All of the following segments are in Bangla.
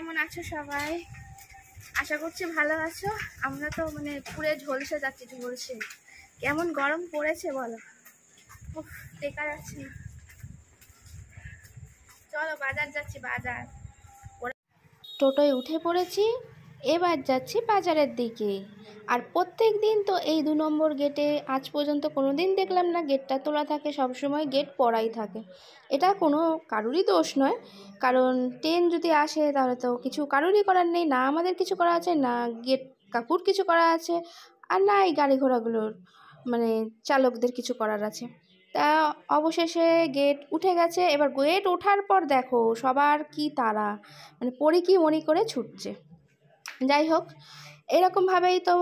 কেমন আছো সবাই? আশা করছি ভালো আছো। আমরা তো মানে পুরে ঝলসে যাচ্ছি, ঝলসে। কেমন গরম পড়েছে বলো, উফ, টেকা যাচ্ছে না। চলো বাজার যাচ্ছি, বাজার। টোটোয় উঠে পড়েছি, এবার যাচ্ছি বাজারের দিকে। আর প্রত্যেক দিন তো এই 2 নম্বর গেটে আজ পর্যন্ত কোনো দিন দেখলাম না গেটটা তোলা থাকে, সবসময় গেট পড়াই থাকে। এটা কোনো কারুরই দোষ নয়, কারণ ট্রেন যদি আসে তাহলে তো কিছু কারুরই করার নেই, না আমাদের কিছু করা আছে, না গেট কাকুর কিছু করা আছে, আর না এই গাড়ি ঘোড়াগুলোর মানে চালকদের কিছু করার আছে। তা অবশেষে গেট উঠে গেছে। এবার গেট ওঠার পর দেখো সবার কি তাড়া, মানে পড়ি কি মরি করে ছুটছে। যাই হোক, এরকমভাবেই তো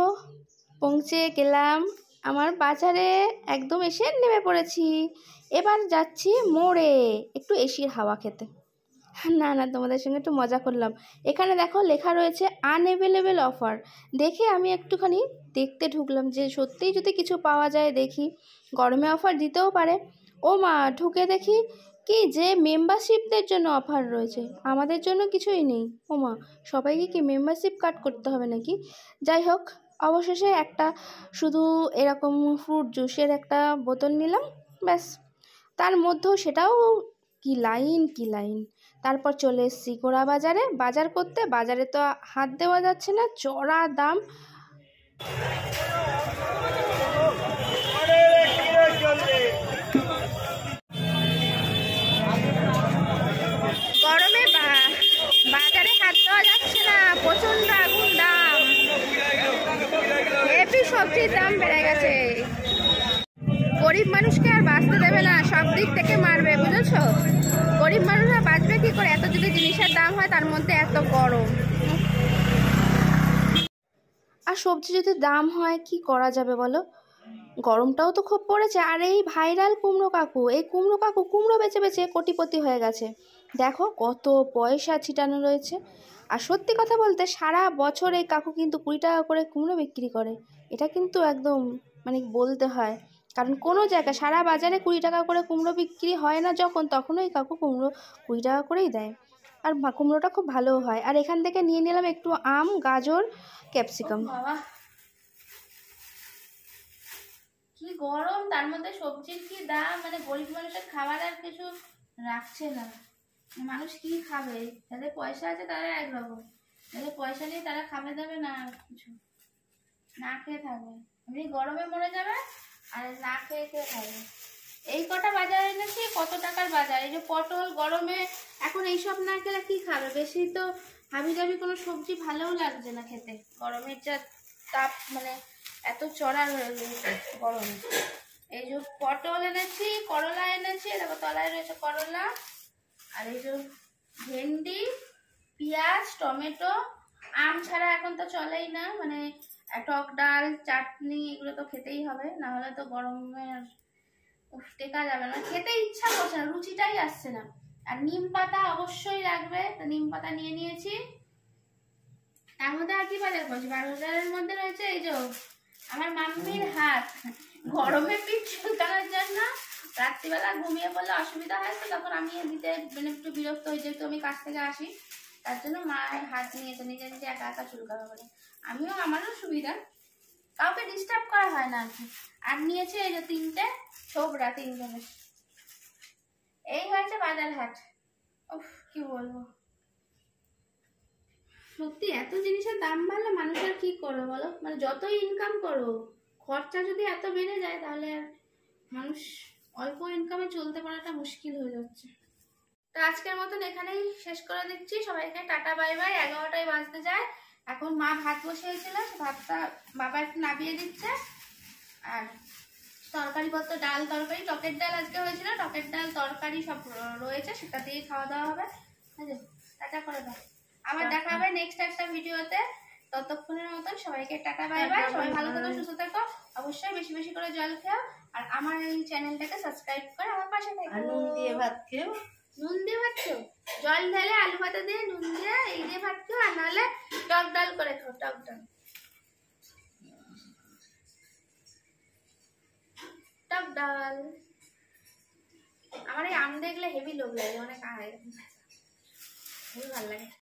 পৌঁছে গেলাম আমার বাজারে, একদম এসে নেমে পড়েছি। এবার যাচ্ছি মোড়ে একটু এসির হাওয়া খেতে। না না, তোমাদের সঙ্গে একটু মজা করলাম। এখানে দেখো লেখা রয়েছে আনঅ্যাভেলেবেল অফার। দেখে আমি একটুখানি দেখতে ঢুকলাম যে সত্যিই যদি কিছু পাওয়া যায় দেখি, গরমে অফার দিতেও পারে। ও মা, ঢুকে দেখি কি যে মেম্বারশিপদের জন্য অফার রয়েছে, আমাদের জন্য কিছুই নেই। ও মা, সবাইকে কি মেম্বারশিপ কার্ড করতে হবে নাকি? যাই হোক, অবশেষে একটা শুধু এরকম ফ্রুট জুসের একটা বোতল নিলাম, ব্যাস। তার মধ্যেও সেটাও কি লাইন কি লাইন। তারপর চলে এসেছি গোড়া বাজারে বাজার করতে। বাজারে তো হাত দেওয়া যাচ্ছে না, চড়া দাম। গরমে বাজারে হাত দেওয়া যাচ্ছে না, প্রচন্ড আগুন দাম, হেভি সবজির দাম বেড়ে গেছে। গরিব মানুষকে আর বাঁচতে দেবে না, সব দিক থেকে মারবে, বুঝেছো? গরিব মানুষরা বাঁচবে কি করে? এত যদি জিনিসের দাম হয়, তার মধ্যে এত গরম। আর সবজি যদি দাম হয় কি করা যাবে বলো? গরমটাও তো খুব পড়েছে। আর এই ভাইরাল কুমড়ো কাকু, এই কুমড়ো কাকু কুমড়ো বেচে বেচে কোটিপতি হয়ে গেছে। দেখো কত পয়সা ছিটানো রয়েছে। আর সত্যি কথা বলতে সারা বছর এই কাকু কিন্তু 20 টাকা করে কুমড়ো বিক্রি করে। এটা কিন্তু একদম মানে বলতে হয়, কারণ কোনো জায়গায় সারা বাজারে 20 টাকা করে কুমড়ো বিক্রি হয় না যখন, তখনও এই কাকু কুমড়ো 20 টাকা করেই দেয়। আর কুমড়োটা খুব ভালোও হয়। আর এখান থেকে নিয়ে নিলাম একটু আম, গাজর, ক্যাপসিকাম। বাবা কি গরম, তার মধ্যে সবজির কি দাম, মানে গরিব মানুষের খাবার আর কিছু রাখছে না। মানুষ কি খাবে? যাদের পয়সা আছে তারা একরকম, যাদের পয়সা নেই তারা খাবে দাবে না, কিছু না খেয়ে থাকবে, এমনি গরমে মরে যাবে আর না খেয়ে খেয়ে খাবে। এই কটা বাজার এনেছি, কত টাকার বাজার। এই যে পটল, গরমে এখন এইসব না খেলে কি খাবে? বেশি তো হাবি জাবি কোনো সবজি ভালোও লাগছে না খেতে, গরমের যা তাপ, মানে এত চড়া হয়ে গেছে গরমে। এই যে পটল এনেছি, করলা এনেছি, দেখো তলায় রয়েছে করলা। আর এই যে ভেন্ডি, পেঁয়াজ, টমেটো। আম ছাড়া এখন তো চলেই না, মানে টক ডাল, চাটনি এগুলো তো খেতেই হবে, না হলে তো গরমে টেকা যাবে না, খেতে ইচ্ছা করছে না, রুচিটাই আসছে না। আর নিম পাতা অবশ্যই লাগবে, তো নিম পাতা নিয়ে নিয়েছি। তার মধ্যে আর কি বাজার করছি, বাজারের মধ্যে রয়েছে এই যে আমার মাম্মির হাত। গরমে পিঠ চুলকানোর জন্য রাত্রিবেলা ঘুমিয়ে পড়লে অসুবিধা হয়, তো তখন আমি দিতে মানে একটু বিরক্ত হয়ে, যেহেতু আমি কাছ থেকে আসি, তার জন্য মায়ের হাত নিয়েছে, নিজে নিজে একা একা চুলকাবে বলে। আমিও, আমারও সুবিধা, কাউকে ডিস্টার্ব করা হয় না আর কি। আর নিয়েছে এই যে 3টে ছোবড়া, 3 জনের। এই হয়েছে বাজার হাট। উফ, কি বলবো, সত্যি এত জিনিসের দাম বাড়লে মানুষ আর কি করবে বলো? মানে যতই ইনকাম করো, খরচা যদি এত বেড়ে যায় তাহলে আর মানুষ অল্প ইনকামে চলতে পারাটা মুশকিল হয়ে যাচ্ছে। তো আজকের মতন এখানেই শেষ করে দিচ্ছি। সবাইকে টাটা বাই বাই। 11টায় বাজতে যায়। এখন মা ভাত বসিয়েছিল, ভাতটা বাবা একটু নামিয়ে দিচ্ছে। আর তরকারি পত্র, ডাল তরকারি, টকের ডাল আজকে হয়েছিল, টকের ডাল তরকারি সব রয়েছে, সেটা দিয়ে খাওয়া দাওয়া হবে। টাটা করে দাও। আবার দেখা হবে নেক্সট একটা ভিডিওতে। ততক্ষণের মতন সবাইকে টাটা বাই বাই। সবাই ভালো থেকো, সুস্থ থেকো, অবশ্যই বেশি বেশি করে জল খেও, আর আমার এই চ্যানেলটাকে সাবস্ক্রাইব করে আমার পাশে থেকো। নুন দিয়ে ভাত খেও, নুন দিয়ে ভাত খেও, জল ঢেলে আলু ভাতে দিয়ে নুন দিয়ে এই দিয়ে ভাত খেও, আর নাহলে টক ডাল করে খাও, টক ডাল, টক ডাল। আমার এই আম দেখলে হেভি লোভ লাগে, অনেক আয়, খুবই ভালো লাগে।